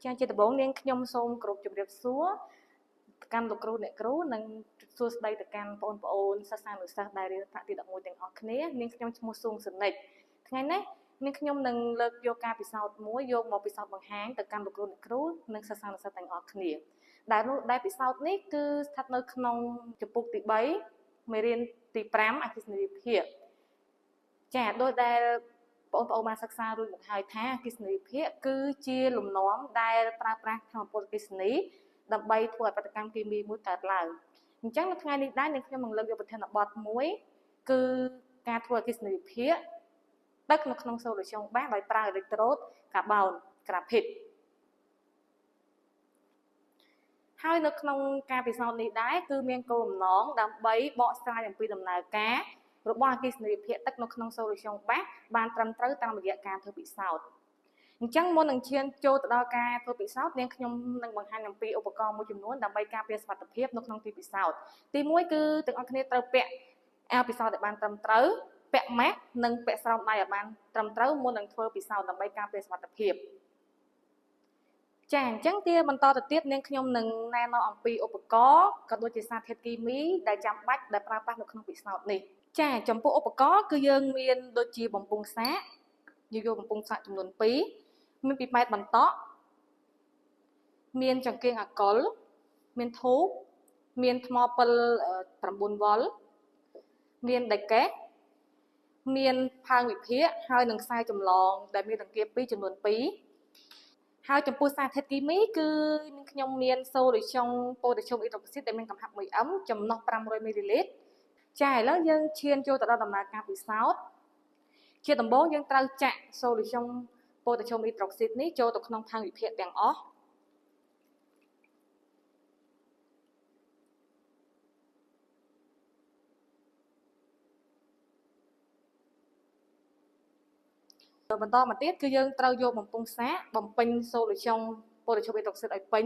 ចាជាដំបូងនាងខ្ញុំសូមគោរពជម្រាបសួរកាន់លោកគ្រូអ្នកគ្រូនិងសួស្តីទៅកាន់បងប្អូនសិស្សានុសិស្សដែលរៀនថ្នាក់ទី11ទាំងអស់គ្នានាងខ្ញុំឈ្មោះសួងសុនិចថ្ងៃនេះនាងខ្ញុំនឹងលើកយកការពិសោធន៍មួយយកមកពិសោធន៍បង្ហាញទៅកាន់លោកគ្រូអ្នកគ្រូនិងសិស្សានុសិស្សទាំងអស់គ្នាដែលពិសោធន៍នេះគឺស្ថិតនៅក្នុងជំពូកទី3មេរៀនទី5អគ្គិសនីវិភាគចាដោយដែលបងប្អូនបានសិក្សារួចមកហើយថាអគ្គិសនីវិភាគគឺជាលំនាំដែលប្រើប្រាស់ថាមពលអគ្គិសនីដើម្បីធ្វើឲ្យបដកម្មគីមីមួយកើតឡើងអញ្ចឹងនៅថ្ងៃនេះដែរនាងខ្ញុំនឹងលើកយកប្រធានបទមួយគឺការធ្វើអគ្គិសនីវិភាគទឹកនៅក្នុងសូលូស្យូងបាសដោយប្រើអេឡិចត្រូតកាបូនក្រាហ្វីតហើយនៅក្នុងការពិសោធន៍នេះដែរគឺមានគោលបំណងដើម្បីបកស្រាយអំពីដំណើរការរបស់អគ្គិសនីវិភាគទឹកនៅក្នុងសូលូស្យូងបាសបានត្រឹមត្រូវតាមរយៈការធ្វើពិសោធន៍អញ្ចឹងមុននឹងឈានចូលទៅដល់ការធ្វើពិសោធន៍នាងខ្ញុំនឹងបង្ហាញអំពីឧបករណ៍មួយចំនួនដើម្បីការពារសុវត្ថិភាពនៅក្នុងទីពិសោធន៍ទី1គឺទាំងអស់គ្នាត្រូវពាក់អាវពិសោធន៍ឲ្យបានត្រឹមត្រូវពាក់ម៉ាស់និងពាក់ស្រោមដៃឲ្យបានត្រឹមត្រូវមុននឹងធ្វើពិសោធន៍ដើម្បីការពារសុវត្ថិភាពចាអញ្ចឹងទៀតបន្តទៅទៀតនាងខ្ញុំនឹងណែនាំអំពីឧបករណ៍ក៏ដូចជាសារធាតុគីមីដែលចាំបាច់ដែលប្រើប្រាស់នៅក្នុងពិសោធន៍នេះចាចំពោះឧបករណ៍គឺយើងមានដូចជាបំពង់សាកយកបំពង់សាកចំនួន2មានពីម៉ែត្របន្តក់មានចង្កៀងអាល់កុលមានធូបមានថ្មពិល9វ៉ុលមានដេកេសមានផើងវិភាគហើយនឹងខ្សែចម្លងដែលមានរង្គៀប2ចំនួន2ហើយចំពោះសារធាតុគីមីគឺនឹងខ្ញុំមានសូលូស្យូងប៉ូតាស្យូមអ៊ីដ្រូស៊ីតដែលមានកំហាប់ 1m ចំណុះ500មីលីលីត្រចាឥឡូវយើងឈានចូលទៅដល់ដំណើរការពិសោធន៍ជាដំបូងយើងត្រូវចាក់សូលូស្យូងប៉ូតាស្យូមអ៊ីដ្រូស៊ីតនេះចូលទៅក្នុងផើងវិភាគទាំងអស់បន្តមកទៀតគឺយើងត្រូវយកបំពង់សាកបំពេញសូលូស្យូងប៉ូតាស្យូមអ៊ីដ្រូស៊ីតឲ្យពេញ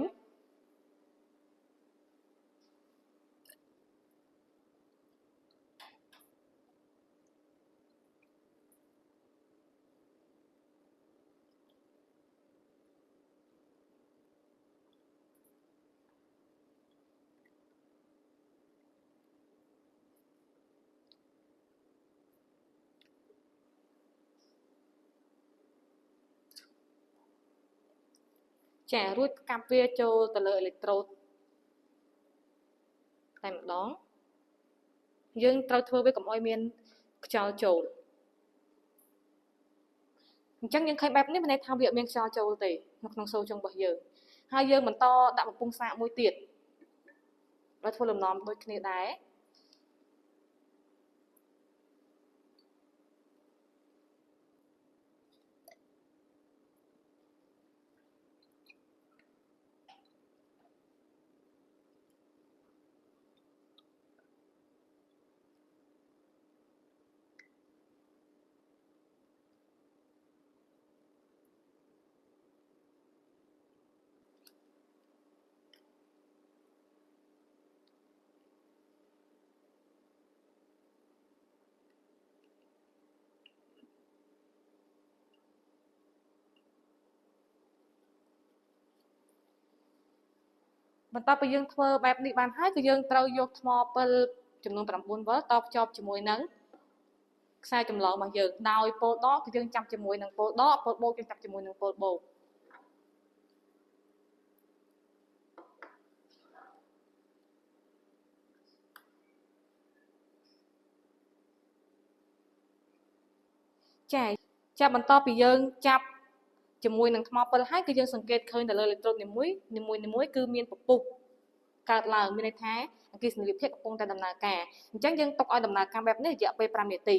ចារួចកាប់វាចូលទៅលើអេឡិចត្រូតតែម្ដងយើងត្រូវធ្វើវាកុំឲ្យមានខ្យល់ចូលអញ្ចឹងយើងឃើញបែបនេះមានន័យថាវាអត់មានខ្យល់ចូលទេនៅក្នុងសូលចុងរបស់យើងហើយយើងបន្តដាក់បំពង់សាកមួយទៀតឲ្យធ្វើលំនាំដូចគ្នាដែរបន្ទាប់ពីយើងធ្វើបែបនេះបានហើយគឺយើងត្រូវយកថ្មពិលចំនួន9វ៉ុលតភ្ជាប់ជាមួយនឹងខ្សែចម្លងរបស់យើងដោយពោលដកគឺយើងចាប់ជាមួយនឹងពោលដកពោលបូកយើងចាប់ជាមួយនឹងពោលបូកចាបន្ទាប់ពីយើងចាប់ជាមួយនឹងថ្មពិលហើយគឺយើងសង្កេតឃើញទៅលើអេឡិចត្រូតនីមួយគឺមានពពុះកើតឡើងមានន័យថាអគ្គិសនីវិភាគកំពុងតែដំណើរការអញ្ចឹងយើងទុកឲ្យដំណើរការបែបនេះរយៈពេល5នាទី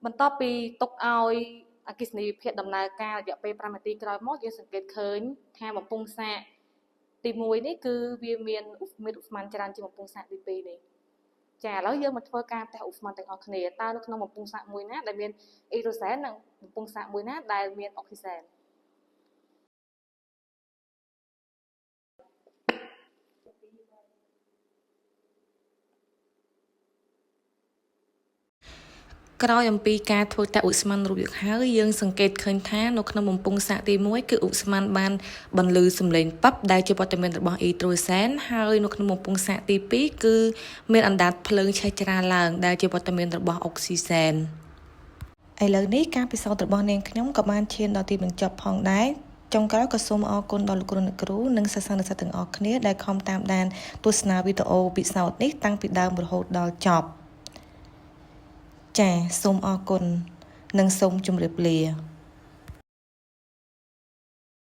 បន្ទាប់ពីទុកឲ្យអគ្គិសនីវិភាគដំណើរការរយៈពេល5នាទីក្រោយមកយើងសង្កេតឃើញថាបំពង់សាកទី1នេះគឺវាមានឧស្ម័នច្រើនជាងបំពង់សាកទី2នេះចាឥឡូវយើងមកធ្វើការតេស្តឧស្ម័នទាំងអស់គ្នាតើនៅក្នុងបំពង់សាកមួយណាដែលមានអ៊ីដ្រូសែននិងបំពង់សាកមួយណាដែលមានអុកស៊ីសែន ក្រោយអំពីការធ្វើតាក់ឧស្ម័នរូបយកហើយយើងសង្កេតឃើញថានៅក្នុងបំពង់សាកទី1គឺឧស្ម័នបានបន្លឺសំឡេងប៉ាប់ដែលជាវត្តមានរបស់អ៊ីត្រូសែនហើយនៅក្នុងបំពង់សាកទី2គឺមានអណ្ដាតភ្លើងឆេះច្រាលឡើងដែលជាវត្តមានរបស់អុកស៊ីសែនឥឡូវនេះការពិសោធន៍របស់នាងខ្ញុំក៏បានឈានដល់ទីបញ្ចប់ផងដែរចុងក្រោយក៏សូមអរគុណដល់លោកគ្រូអ្នកគ្រូនិងសិស្សានុសិស្សទាំងអស់គ្នាដែលខំតាមដានទស្សនាវីដេអូពិសោធន៍នេះតាំងពីដើមរហូតដល់ចប់ចាសូមអរគុណនិងសូមជម្រាបលា